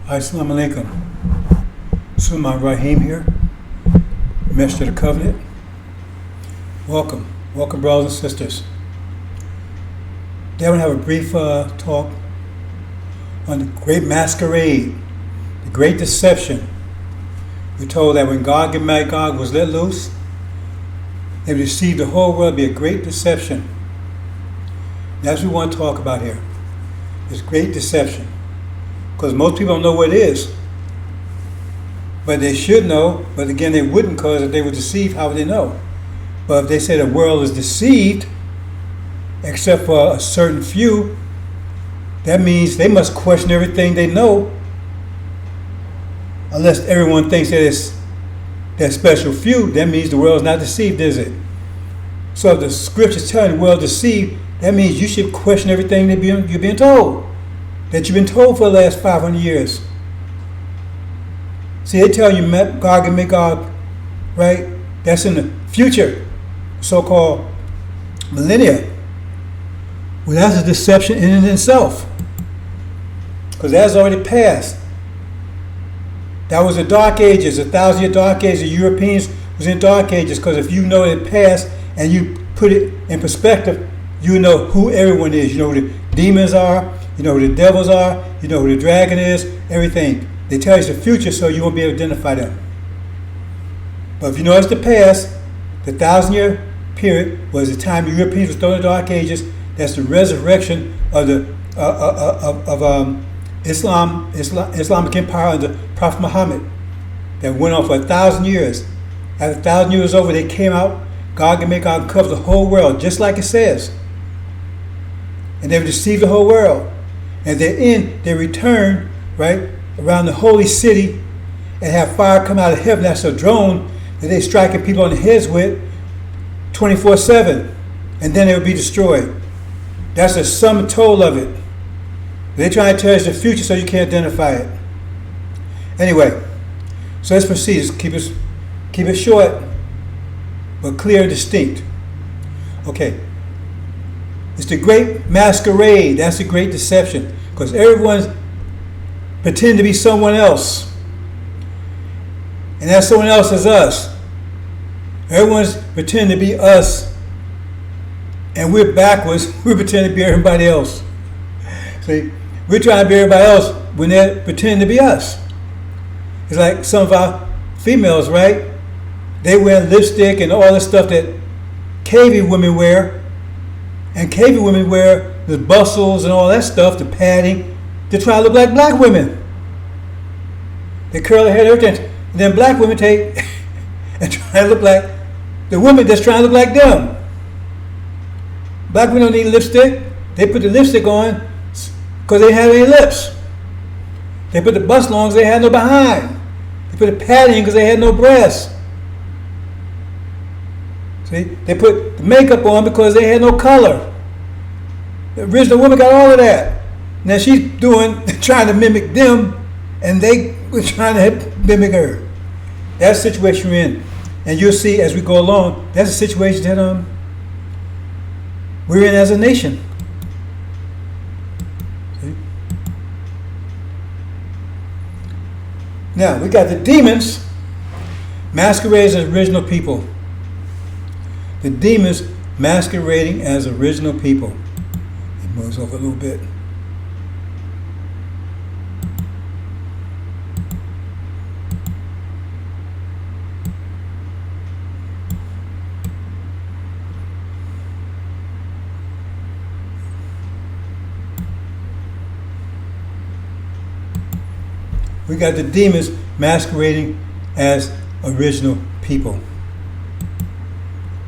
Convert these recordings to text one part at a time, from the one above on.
Assalamu alaikum. Sulman Rahim here, Minister of the Covenant. Welcome, brothers and sisters. Today we're going to have a brief talk on the great masquerade, the great deception. We're told that when Gog and Magog was let loose, they deceived the whole world. It'd be a great deception. That's what we want to talk about here. This great deception. Because most people don't know what it is. But they should know. But again, they wouldn't, because if they were deceived, how would they know? But if they say the world is deceived, except for a certain few, that means they must question everything they know, unless everyone thinks that it's that special few. That means the world is not deceived, is it? So if the scriptures tell you the world is deceived, that means you should question everything you're being told, that you've been told for the last 500 years. See, they tell you Gog and Magog, right? That's in the future, so-called millennia. Well, that's a deception in and itself, because that's already passed. That was the Dark Ages, 1,000-year Dark Ages. The Europeans was in Dark Ages, because if you know it passed and you put it in perspective, you know who everyone is. You know who the demons are, you know who the devils are, you know who the dragon is, everything. They tell you the future, so you won't be able to identify them. But if you know it's the past, the 1,000-year period was the time the Europeans were thrown in the Dark Ages. That's the resurrection of the Islamic Empire under Prophet Muhammad that went on for 1,000 years. After 1,000 years was over, they came out. Gog and Magog covered the whole world, just like it says. And they deceived the whole world. And they return, right, around the holy city and have fire come out of heaven. That's a drone that they striking people on the heads with 24/7. And then they will be destroyed. That's the sum total of it. They're trying to tell us the future so you can't identify it. Anyway, so let's proceed. Let's keep it short, but clear and distinct. Okay. It's the great masquerade. That's the great deception. Because everyone's pretending to be someone else. And that someone else is us. Everyone's pretending to be us. And we're backwards. We're pretending to be everybody else. See, we're trying to be everybody else when they're pretending to be us. It's like some of our females, right? They wear lipstick and all the stuff that KV women wear. And KV women wear the bustles and all that stuff, the padding, to try to look like black women. They curl their hair and everything. And then black women take and try to look like the women that's trying to look like them. Black women don't need lipstick. They put the lipstick on because they have any lips. They put the bust on because they had no behind. They put the padding because they had no breasts. See, they put the makeup on because they had no color. The original woman got all of that. Now she's trying to mimic them, and they were trying to mimic her. That's the situation we're in. And you'll see as we go along, that's the situation that we're in as a nation. See? Now, we got the demons masquerading as original people. The demons masquerading as original people. It moves over a little bit. We got the demons masquerading as original people.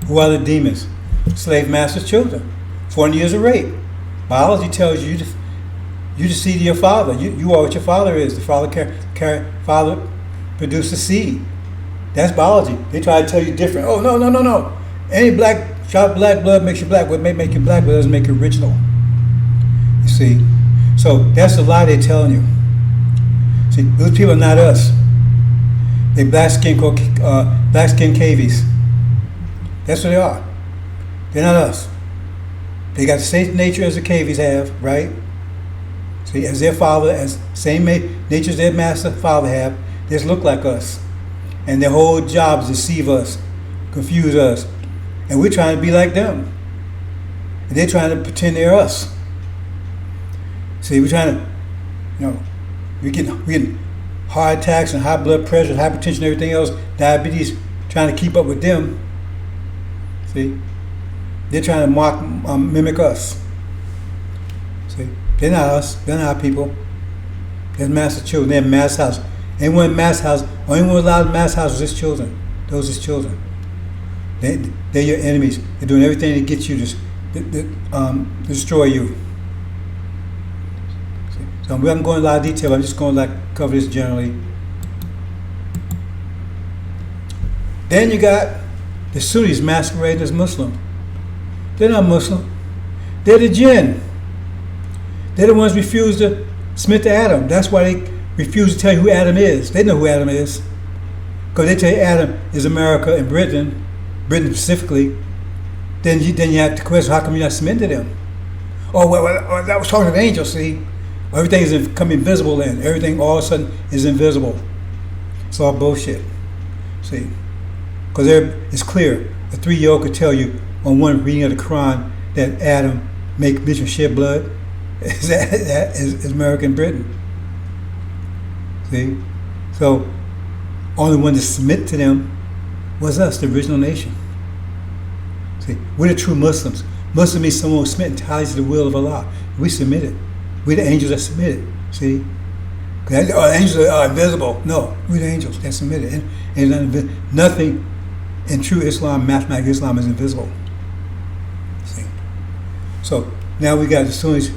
Who are the demons? Slave masters' children. 400 years of rape. Biology tells you you deceived your father. You are what your father is. The father produced the seed. That's biology. They try to tell you different. Oh, no. Any black blood makes you black. What may make you black, but doesn't make you original. You see? So that's the lie they're telling you. See, those people are not us. They black-skinned KVs. That's what they are. They're not us. They got the same nature as the KVs have, right? See, as their father, as same nature as their master father have, they just look like us. And their whole job is to deceive us, confuse us. And we're trying to be like them. And they're trying to pretend they're us. See, we're trying to, we getting heart attacks and high blood pressure, hypertension, everything else, diabetes, trying to keep up with them. See, they're trying to mimic us. See, they're not us. They're not our people. They're master children. They're in master house. Anyone in master house, only one allowed in master house is his children. Those his children. They're your enemies. They're doing everything to get you to destroy you. So I'm going to go into a lot of detail. I'm just going to cover this generally. Then you got the Sunnis masquerading as Muslim. They're not Muslim. They're the jinn. They're the ones who refuse to submit to Adam. That's why they refuse to tell you who Adam is. They know who Adam is. Because they tell you Adam is America and Britain specifically. Then you have to question, how come you're not submitting to them? Oh, well, that was talking to angels, see? Everything is becoming invisible then. Everything all of a sudden is invisible. It's all bullshit. See? Because it's clear. A 3-year-old could tell you on one reading of the Quran that Adam shed blood is America and Britain. See? So, only one to submit to them was us, the original nation. See? We're the true Muslims. Muslim means someone who submit entirely to the will of Allah. We submitted. We're the angels that submitted. See? The angels are invisible. No, we're the angels that submitted. And nothing in true Islam, mathematical Islam, is invisible. See? So now we got the Sunnis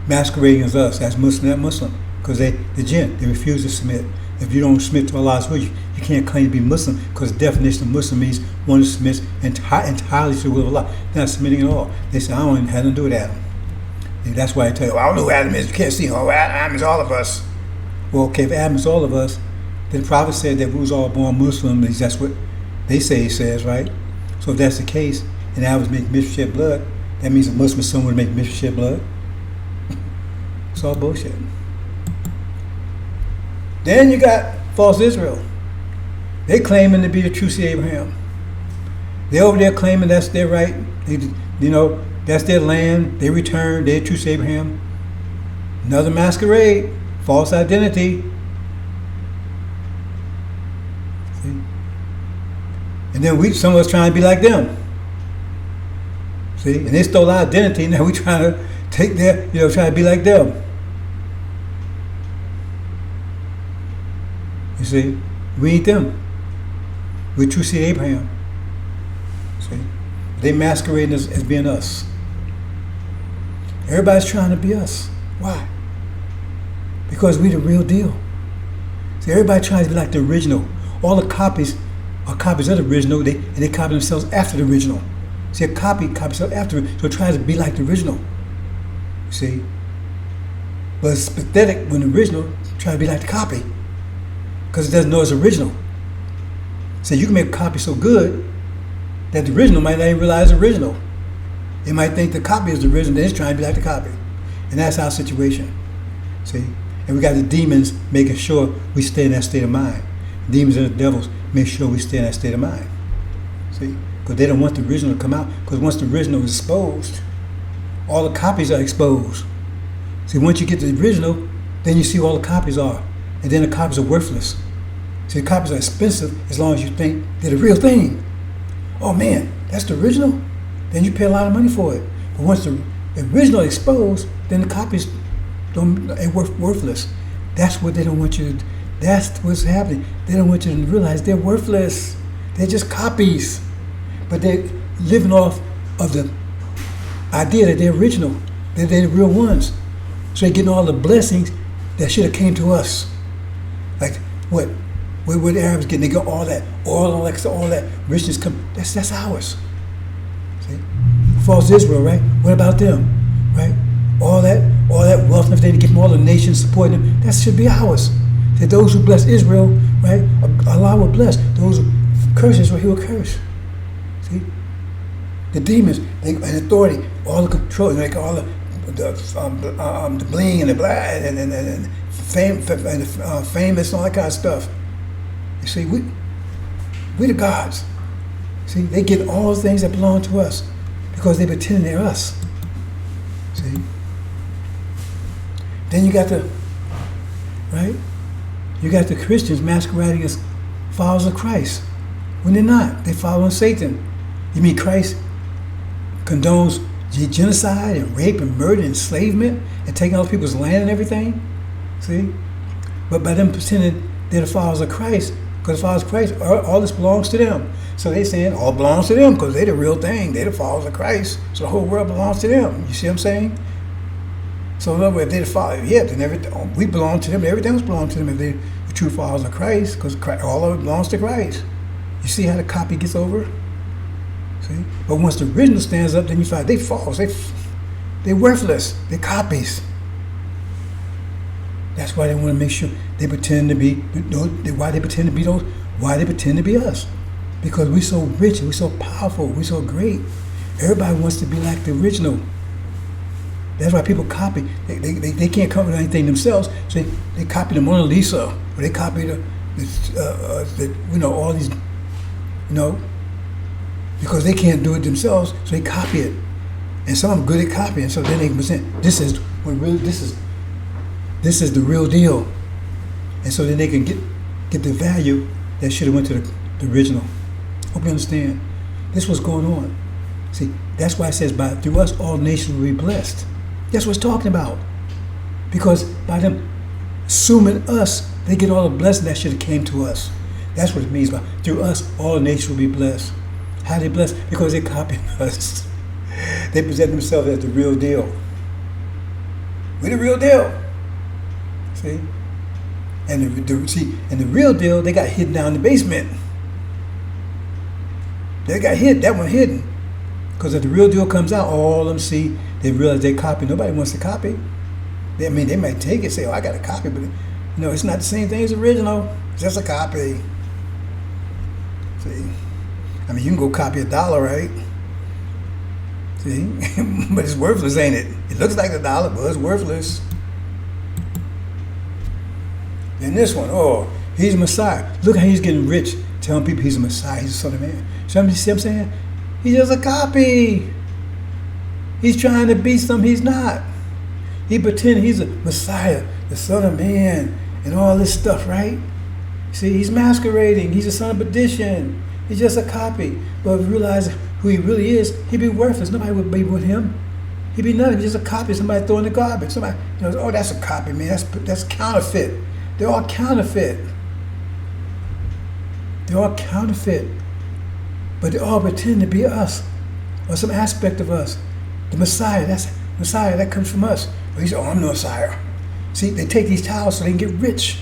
masquerading as us, as Muslim, not Muslim, because the jinn, they refuse to submit. If you don't submit to Allah's will, you can't claim to be Muslim, because the definition of Muslim means one who submits entirely to the will of Allah. They're not submitting at all. They say, I don't have nothing to do with Adam. And that's why I tell you, I don't know who Adam is. You can't see him. Oh, Adam is all of us. Well, okay, if Adam is all of us, then the Prophet said that we was all born Muslim. That's what they say he says, right? So if that's the case, and Adam was making mitzvah shed blood, that means a Muslim is someone making mitzvah shed blood. It's all bullshit. Then you got false Israel. They claiming to be the true seed of Abraham. They over there claiming that's their right. That's their land. They return. They're true seed of Abraham. Another masquerade. False identity. See? And then some of us trying to be like them. See? And they stole our identity. Now we trying to take their, trying to be like them. You see? We ain't them. We're true seed of Abraham. See? They masquerading as being us. Everybody's trying to be us. Why? Because we the real deal. See, everybody tries to be like the original. All the copies are copies of the original, and they copy themselves after the original. See, a copy copies itself after it, so it tries to be like the original. You see? But it's pathetic when the original tries to be like the copy, because it doesn't know it's original. So you can make a copy so good that the original might not even realize the original. It might think the copy is the original, then it's trying to be like the copy. And that's our situation. See? And we got the demons making sure we stay in that state of mind. Demons and the devils make sure we stay in that state of mind. See? Because they don't want the original to come out. Because once the original is exposed, all the copies are exposed. See, once you get the original, then you see what all the copies are. And then the copies are worthless. See, the copies are expensive as long as you think they're the real thing. Oh man, that's the original? Then you pay a lot of money for it. But once the original is exposed, then the copies ain't worthless. That's what they don't want you to, that's what's happening. They don't want you to realize they're worthless. They're just copies. But they're living off of the idea that they're original, that they're the real ones. So they're getting all the blessings that should have came to us. Like what the Arabs getting? They get all that oil, all that richness come. That's ours. See? False Israel, right? What about them? Right? All that wealth and everything to get from all the nations supporting them, that should be ours. That those who bless Israel, right? Allah will bless. Those who curse Israel, He will curse. See? The demons and authority, all the control, like all the the bling and the black and famous and all that kind of stuff. You see, we the gods. See, they get all the things that belong to us because they pretend they're us. See? Then you got you got the Christians masquerading as followers of Christ when they're not. They following Satan. You mean Christ condones genocide and rape and murder and enslavement and taking all people's land and everything? See? But by them pretending they're the followers of Christ, because the followers of Christ, all this belongs to them. So they saying all belongs to them because they're the real thing. They're the followers of Christ. So the whole world belongs to them. You see what I'm saying? So in other words, if they're the followers, yeah, then everything, we belong to them. Everything else belongs to them if they're the true followers of Christ, because all of it belongs to Christ. You see how the copy gets over? See? But once the original stands up, then you find they false. They're worthless. They're copies. That's why they want to make sure they pretend to be. Why they pretend to be those? Why they pretend to be us? Because we're so rich, we're so powerful, we're so great. Everybody wants to be like the original. That's why people copy. They can't come up with anything themselves, so they copy the Mona Lisa, or they copy all these, because they can't do it themselves, so they copy it. And some of them good at copying, so then they can present this is the real deal, and so then they can get the value that should have went to the original. Hope you understand. This is what's going on. See, that's why it says, through us all nations will be blessed. That's what it's talking about. Because by them assuming us, they get all the blessing that should have came to us. That's what it means by through us all nations will be blessed. How are they blessed? Because they copying us. They present themselves as the real deal. We're the real deal. See? And the real deal, they got hidden down in the basement. They got hid. That one hidden. Because if the real deal comes out, all of them see, they realize they copy. Nobody wants to copy. They might take it, say, "Oh, I got a copy," but it's not the same thing as the original. It's just a copy. See, you can go copy $1, right? See, but it's worthless, ain't it? It looks like $1, but it's worthless. And this one, he's a Messiah. Look how he's getting rich, telling people he's a Messiah, he's the Son of Man. So you see what I'm saying? He's just a copy. He's trying to be something he's not. He pretends he's a Messiah, the Son of Man, and all this stuff, right? See, he's masquerading. He's a son of perdition. He's just a copy. But if you realize who he really is, he'd be worthless. Nobody would be with him. He'd be nothing. He's just a copy. Somebody throwing the garbage. Somebody, that's a copy, man. That's counterfeit. They're all counterfeit. They're all counterfeit. But they all pretend to be us, or some aspect of us. The Messiah, that's Messiah, that comes from us. But he said, I'm no Messiah. See, they take these titles so they can get rich.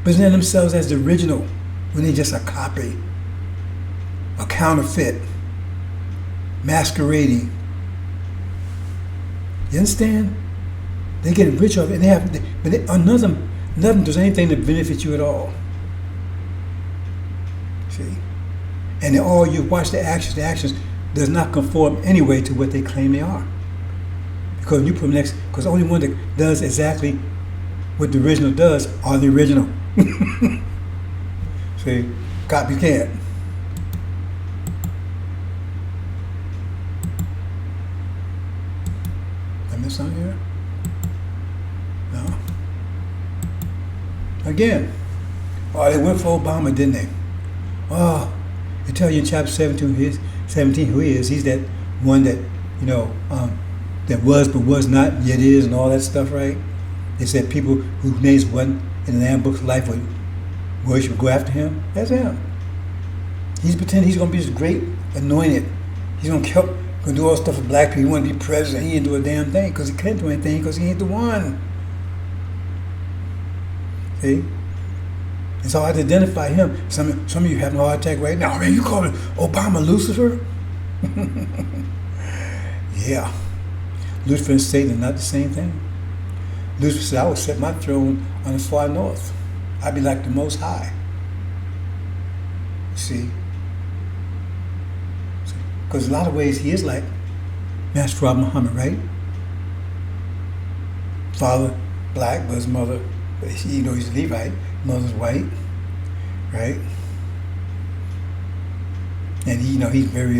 Present themselves as the original when they're just a copy, a counterfeit, masquerading. You understand? They get rich off it, and none of them does anything to benefit you at all. See? And you watch the actions does not conform anyway to what they claim they are. Because when you put them next, because the only one that does exactly what the original does are the original. See, copy can't. Did I miss something here? No. Again, they went for Obama, didn't they? They tell you in chapter 17 who he is. He's that one that, that was but was not, yet is, and all that stuff, right? They said people whose names wasn't in the Lamb Book of Life would worship, go after him. That's him. He's pretending he's going to be this great anointed. He's going to do all stuff for black people. He want to be president. He didn't do a damn thing because he can't do anything because he ain't the one. See? It's hard to identify him. Some of you having a heart attack right now. Man, you call Obama Lucifer? Yeah. Lucifer and Satan are not the same thing. Lucifer said, I would set my throne on the far north. I'd be like the Most High. See? Because in a lot of ways he is like Master Muhammad, right? father black, but his mother, he's a Levite. Mother's white, right? And he's very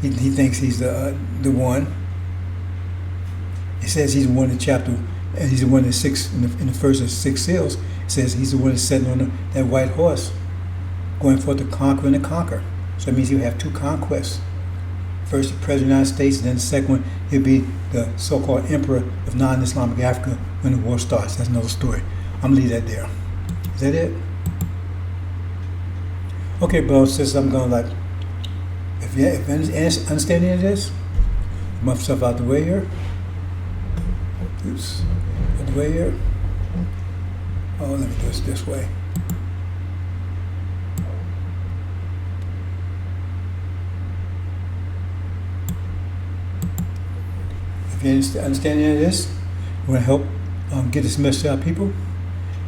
he thinks he's the one. It says he's the one in chapter, and he's the one in the first of 6 seals. It says he's the one that's sitting on that white horse, going forth to conquer and to conquer. So it means he'll have 2 conquests. First, the President of the United States, and then the second one, he'll be the so-called Emperor of non-Islamic Africa when the war starts. That's another story. I'm going to leave that there. Is that it? Okay, brothers and sisters, I'm going to if you understand any of this, move stuff out the way here. Oops. Out the way here. Oh, let me do this way. If you understand any of this, you want to help get this message to our people,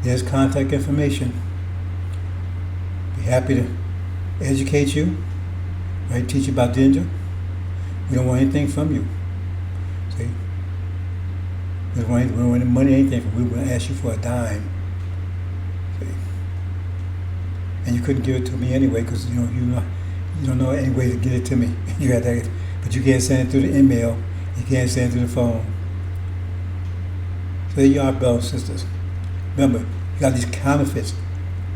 there's contact information. Be happy to educate you, right? Teach you about the angel. We don't want anything from you. See? We don't want any money, anything from you. We want to ask you for a dime. See? And you couldn't give it to me anyway because you don't know any way to get it to me. You got that, but you can't send it through the email. You can't send it through the phone. So there you are, brothers and sisters. Remember, you got these counterfeits.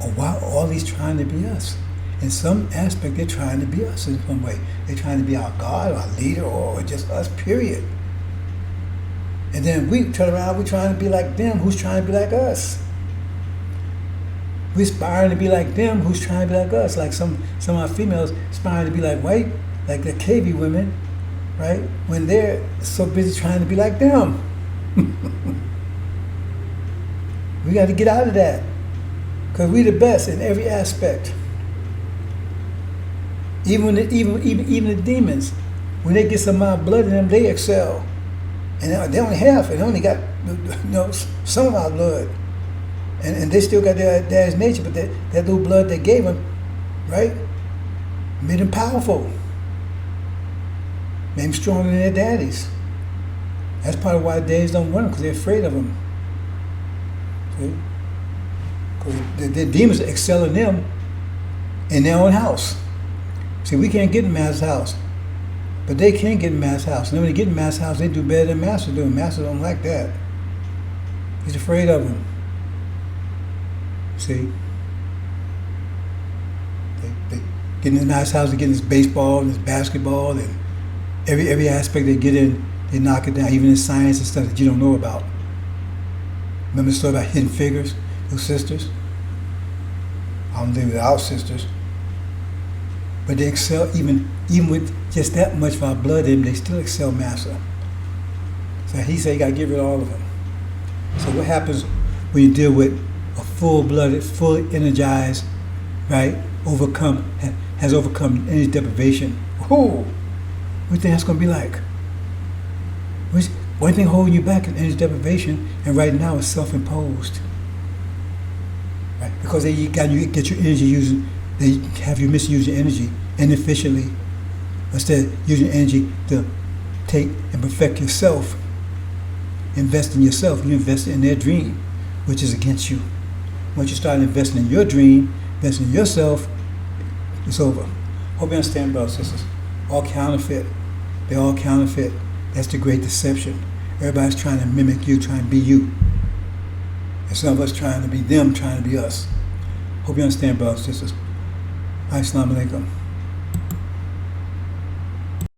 Oh, why are all these trying to be us? In some aspect, they're trying to be us in some way. They're trying to be our God, our leader, or just us, period. And then we turn around, we're trying to be like them, who's trying to be like us. We're aspiring to be like them, who's trying to be like us. Like some of our females aspiring to be like white, like the KV women, right? When they're so busy trying to be like them. We got to get out of that. Because we're the best in every aspect. Even the demons, when they get some of our blood in them, they excel. And they only have, and they only got some of our blood. And they still got their dad's nature, but that little blood they gave them, right, made them powerful. Made them stronger than their daddies. That's part of why daddies don't want them, because they're afraid of them. See? Because the demons excel in them in their own house. See, we can't get in Master's house, but they can get in Master's house. And then when they get in Master's house, they do better than Master do. Master don't like that. He's afraid of them. See? They get in the nice house, they get in this baseball and this basketball, and every aspect they get in, they knock it down, even in science and stuff that you don't know about. Remember the story about Hidden Figures, those sisters? I don't live without sisters. But they excel, even with just that much of our blood in them, they still excel Master. So he said you got to get rid of all of them. So what happens when you deal with a full-blooded, fully energized, right, has overcome energy deprivation? Whoa! What do you think that's going to be like? One thing holding you back is energy deprivation, and right now it's self-imposed. Right? Because you get your energy using, they have you misuse your energy inefficiently. Instead of using energy to take and perfect yourself, invest in yourself, you invest in their dream, which is against you. Once you start investing in your dream, investing in yourself, it's over. Hope you understand, brothers and sisters. All counterfeit. They're all counterfeit. That's the great deception. Everybody's trying to mimic you, trying to be you. And some of us trying to be them, trying to be us. Hope you understand, brothers and sisters. Assalamu alaikum.